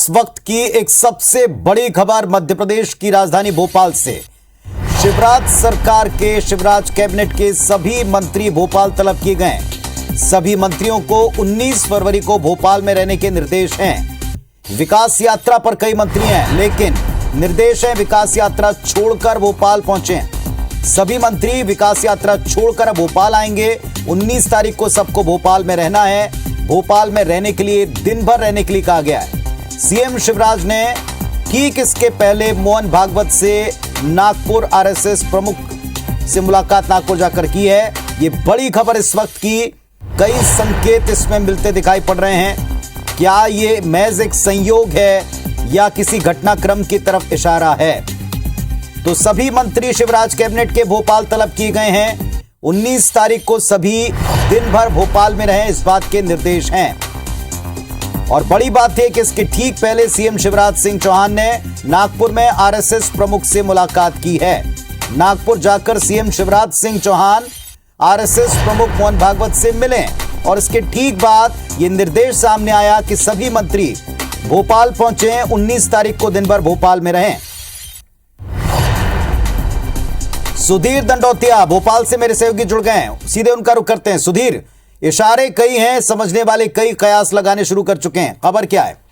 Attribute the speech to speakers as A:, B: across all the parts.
A: इस वक्त की एक सबसे बड़ी खबर मध्य प्रदेश की राजधानी भोपाल से। शिवराज सरकार के शिवराज कैबिनेट के सभी मंत्री भोपाल तलब किए गए। सभी मंत्रियों को 19 फरवरी को भोपाल में रहने के निर्देश हैं। विकास यात्रा पर कई मंत्री हैं, लेकिन निर्देश है विकास यात्रा छोड़कर भोपाल पहुंचे। सभी मंत्री विकास यात्रा छोड़कर भोपाल आएंगे। 19 तारीख को सबको भोपाल में रहना है। भोपाल में रहने के लिए दिन भर रहने के लिए कहा गया है। सीएम शिवराज ने ठीक इसके पहले मोहन भागवत से नागपुर आरएसएस प्रमुख से मुलाकात नागपुर जाकर की है। ये बड़ी खबर इस वक्त की, कई संकेत इसमें मिलते दिखाई पड़ रहे हैं। क्या ये महज एक संयोग है या किसी घटनाक्रम की तरफ इशारा है? तो सभी मंत्री शिवराज कैबिनेट के भोपाल तलब किए गए हैं। 19 तारीख को सभी दिन भर भोपाल में रहें, इस बात के निर्देश हैं। और बड़ी बात है कि इसके ठीक पहले सीएम शिवराज सिंह चौहान ने नागपुर में आरएसएस प्रमुख से मुलाकात की है। नागपुर जाकर सीएम शिवराज सिंह चौहान आरएसएस प्रमुख मोहन भागवत से मिले और इसके ठीक बाद यह निर्देश सामने आया कि सभी मंत्री भोपाल पहुंचे। 19 तारीख को दिन भर भोपाल में रहें। सुधीर दंडोतिया भोपाल से मेरे सहयोगी जुड़ गए हैं, सीधे उनका रुख करते हैं। सुधीर, इशारे कई हैं, समझने वाले कई कयास लगाने शुरू कर चुके हैं, खबर क्या है?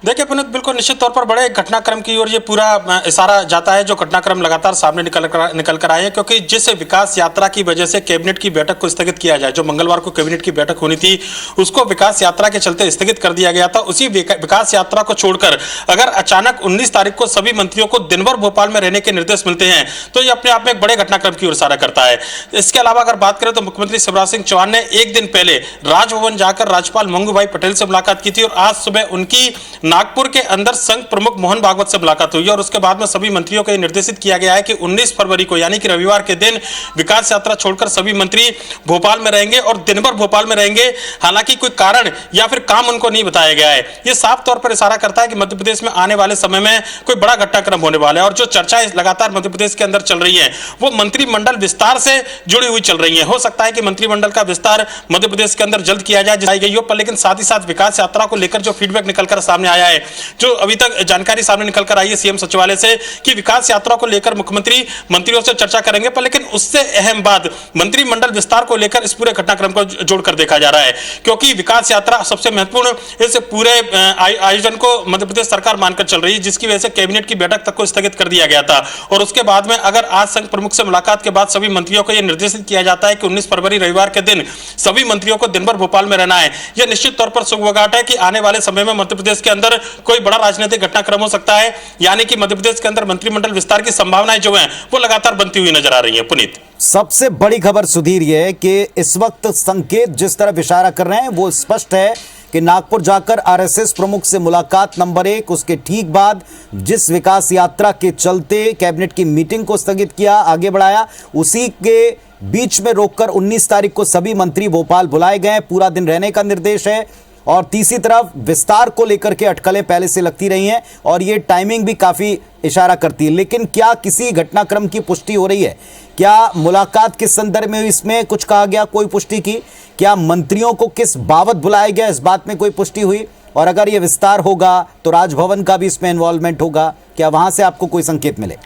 B: देखिए पुनीत, बिल्कुल निश्चित तौर पर बड़े घटनाक्रम की ओर ये पूरा इशारा जाता है, जो घटनाक्रम लगातार सामने निकल कर आए हैं। क्योंकि जिस विकास यात्रा की वजह से कैबिनेट की बैठक को स्थगित किया जाए, जो मंगलवार को कैबिनेट की बैठक होनी थी उसको विकास यात्रा के चलते स्थगित कर दिया गया था। उसी विकास यात्रा को छोड़कर अगर अचानक 19 तारीख को सभी मंत्रियों को दिन भर भोपाल में रहने के निर्देश मिलते हैं तो ये अपने आप में एक बड़े घटनाक्रम की ओर इशारा करता है। इसके अलावा अगर बात करें तो मुख्यमंत्री शिवराज सिंह चौहान ने एक दिन पहले राजभवन जाकर राज्यपाल मंगू भाई पटेल से मुलाकात की थी और आज सुबह उनकी नागपुर के अंदर संघ प्रमुख मोहन भागवत से मुलाकात हुई और उसके बाद में सभी मंत्रियों को यह निर्देशित किया गया है कि 19 फरवरी को यानी कि रविवार के दिन विकास यात्रा छोड़कर सभी मंत्री भोपाल में रहेंगे और दिन भर भोपाल में रहेंगे। हालांकि कोई कारण या फिर काम उनको नहीं बताया गया है। यह साफ तौर पर इशारा करता है कि मध्य प्रदेश में आने वाले समय में कोई बड़ा घटनाक्रम होने वाला है। और जो चर्चा लगातार मध्य प्रदेश के अंदर चल रही है वो मंत्रिमंडल विस्तार से जुड़ी हुई चल रही है। हो सकता है कि मंत्रिमंडल का विस्तार मध्य प्रदेश के अंदर जल्द किया जाए गई हो, पर लेकिन साथ ही साथ विकास यात्रा को लेकर जो फीडबैक निकलकर सामने आया है, जो अभी तक जानकारी सामने निकल कर आई है सीएम सचिवालय से कि विकास यात्रा को लेकर मुख्यमंत्री मंत्रियों से चर्चा करेंगे, पर लेकिन उससे अहम बात मंत्रिमंडल विस्तार को लेकर इस पूरे घटनाक्रम को जोड़कर देखा जा रहा है। क्योंकि विकास यात्रा सबसे महत्वपूर्ण इस पूरे आयोजन को मध्य प्रदेश सरकार मानकर चल रही है, जिसकी वजह से कैबिनेट की बैठक तक को स्थगित कर दिया गया था। और उसके बाद में अगर आज संघ प्रमुख से मुलाकात के बाद सभी मंत्रियों को यह निर्देशित किया जाता है कि 19 फरवरी रविवार के दिन सभी मंत्रियों को दिन भर भोपाल में रहना है, यह निश्चित तौर पर सुगबुगाहट है कि आने वाले समय में मध्य प्रदेश के अंदर कोई बड़ा राजनीतिक घटनाक्रम हो सकता है। यानी कि मध्य प्रदेश के अंदर मंत्रिमंडल विस्तार की संभावनाएं जो हैं वो लगातार बनती हुई नजर आ रही हैं। पुनीत,
A: सबसे बड़ी खबर सुधीर ये है कि इस वक्त संकेत जिस तरफ इशारा कर रहे हैं वो स्पष्ट है कि नागपुर जाकर आरएसएस प्रमुख से मुलाकात नंबर 1, उसके ठीक बाद जिस विकास यात्रा के चलते कैबिनेट की मीटिंग को स्थगित किया, आगे बढ़ाया, उसी के बीच में रोककर 19 तारीख को सभी मंत्री भोपाल बुलाए गए। पूरा दिन रहने का निर्देश है। और तीसरी तरफ विस्तार को लेकर के अटकलें पहले से लगती रही हैं और ये टाइमिंग भी काफी इशारा करती है। लेकिन क्या किसी घटनाक्रम की पुष्टि हो रही है? क्या मुलाकात के संदर्भ में इसमें कुछ कहा गया, कोई पुष्टि की? क्या मंत्रियों को किस बाबत बुलाया गया, इस बात में कोई पुष्टि हुई? और अगर ये विस्तार होगा तो राजभवन का भी इसमें इन्वॉल्वमेंट होगा, क्या वहां से आपको कोई संकेत मिले?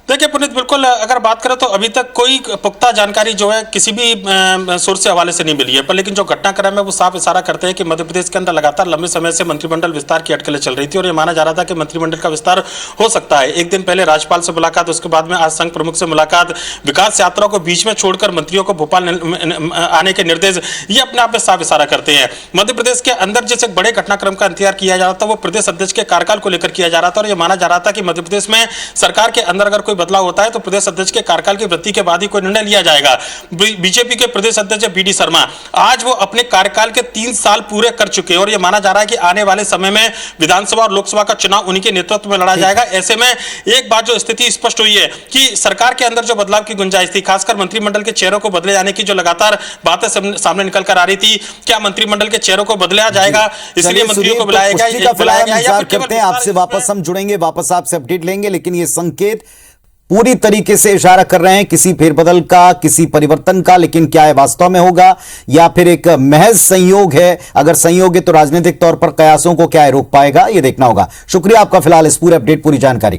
B: देखिए पुनीत, बिल्कुल अगर बात करें तो अभी तक कोई पुख्ता जानकारी जो है किसी भी सोर्स से हवाले से नहीं मिली है, पर लेकिन जो घटनाक्रम है वो साफ इशारा करते हैं कि मध्य प्रदेश के अंदर लगातार लंबे समय से मंत्रिमंडल विस्तार की अटकलें चल रही थी और ये माना जा रहा था कि मंत्रिमंडल का विस्तार हो सकता है। एक दिन पहले राज्यपाल से मुलाकात, उसके बाद में आज संघ प्रमुख से मुलाकात, विकास यात्रा को बीच में छोड़कर मंत्रियों को भोपाल आने के निर्देश, ये अपने आप में साफ इशारा करते हैं। मध्य प्रदेश के अंदर जिस एक बड़े घटनाक्रम का इंतजार किया जा रहा था वो प्रदेश अध्यक्ष के कार्यकाल को लेकर किया जा रहा था और यह माना जा रहा था कि मध्य प्रदेश में सरकार के अंदर अगर कोई बदलाव होता है तो प्रदेश अध्यक्ष के कार्यकाल की वृद्धि के बाद ही कोई निर्णय लिया जाएगा। बीजेपी के प्रदेश अध्यक्ष बीडी शर्मा आज वो अपने कार्यकाल के 3 साल पूरे कर चुके हैं और यह माना जा रहा है कि आने वाले समय में विधानसभा और लोकसभा का चुनाव उन्हीं के नेतृत्व में लड़ा जाएगा। ऐसे में एक बात जो स्थिति स्पष्ट हुई है कि सरकार के अंदर जो बदलाव की गुंजाइश थी, खासकर मंत्रिमंडल के चेहरों को बदले जाने की जो लगातार बातें सामने निकल कर आ रही थी, क्या मंत्रिमंडल के चेहरों को बदला जाएगा, इसलिए मंत्रियों को बुलाया गया?
A: आपसे वापस हम जुड़ेंगे, वापस आपसे अपडेट लेंगे, लेकिन ये संकेत पूरी तरीके से इशारा कर रहे हैं किसी फेरबदल का, किसी परिवर्तन का, लेकिन क्या है वास्तव में होगा या फिर एक महज संयोग है? अगर संयोग है तो राजनीतिक तौर पर कयासों को क्या है रोक पाएगा, यह देखना होगा। शुक्रिया आपका फिलहाल इस पूरे अपडेट, पूरी जानकारी।